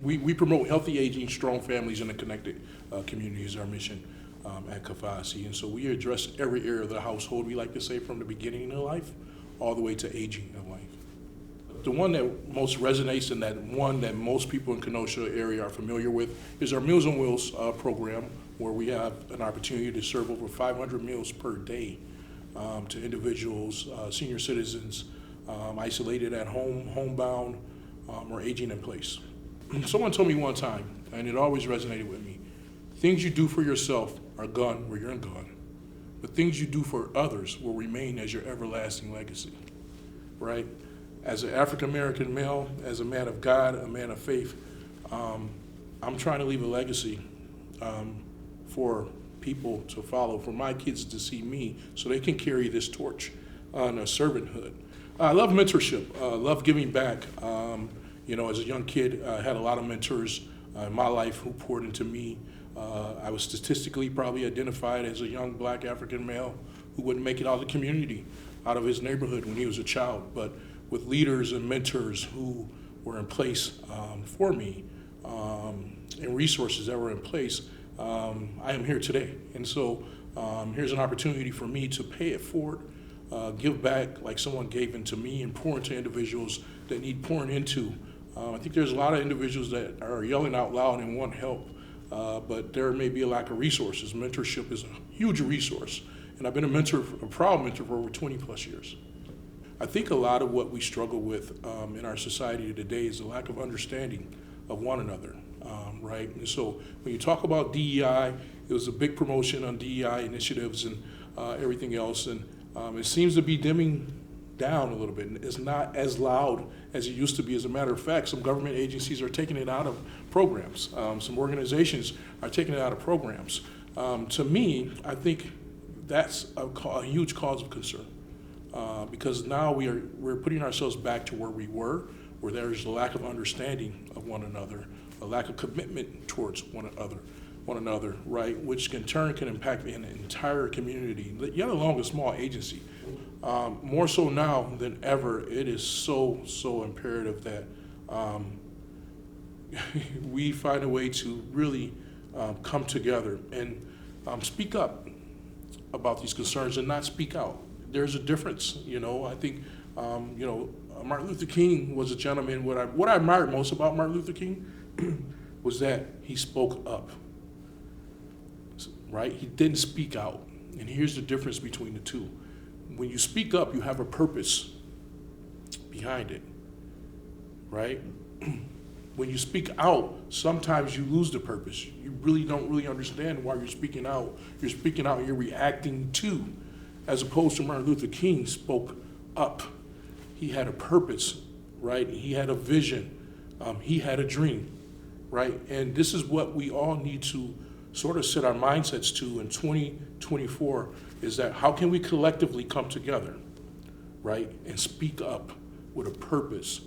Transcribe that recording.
We promote healthy aging, strong families, and a connected community is our mission at Kafasi. And so we address every area of the household, we like to say, from the beginning of life all the way to aging of life. The one that most resonates and that one that most people in Kenosha area are familiar with is our Meals on Wheels program, where we have an opportunity to serve over 500 meals per day to individuals, senior citizens, isolated at home, homebound, or aging in place. Someone told me one time, and it always resonated with me, things you do for yourself are gone where you're gone, but things you do for others will remain as your everlasting legacy, right? As an African-American male, as a man of God, a man of faith, I'm trying to leave a legacy for people to follow, for my kids to see me so they can carry this torch on a servanthood. I love mentorship, love giving back. As a young kid, I had a lot of mentors in my life who poured into me. I was statistically probably identified as a young black African male who wouldn't make it out of the community, out of his neighborhood when he was a child. But with leaders and mentors who were in place for me and resources that were in place, I am here today. And so here's an opportunity for me to pay it forward, give back like someone gave into me, and pour into individuals that need pouring into. I think there's a lot of individuals that are yelling out loud and want help, but there may be a lack of resources. Mentorship is a huge resource, and I've been a proud mentor for over 20 plus years. I think a lot of what we struggle with in our society today is a lack of understanding of one another, right? And so when you talk about DEI, it was a big promotion on DEI initiatives and everything else, and it seems to be dimming down a little bit. It's not as loud as it used to be. As a matter of fact, some government agencies are taking it out of programs. Some organizations are taking it out of programs. To me, I think that's a huge cause of concern because now we're putting ourselves back to where we were, where there's a lack of understanding of one another, a lack of commitment towards one another, right? Which in turn can impact an entire community, let alone a small agency. More so now than ever, it is so imperative that we find a way to really come together and speak up about these concerns and not speak out. There's a difference, I think, Martin Luther King was a gentleman. What I admired most about Martin Luther King was that he spoke up, right? He didn't speak out. And here's the difference between the two. When you speak up, you have a purpose behind it, right? When you speak out, sometimes you lose the purpose. You really don't understand why you're speaking out. You're speaking out, you're reacting to, as opposed to Martin Luther King spoke up. He had a purpose, right? He had a vision. He had a dream, right? And this is what we all need to sort of set our mindsets to in 2024, is that how can we collectively come together, right, and speak up with a purpose.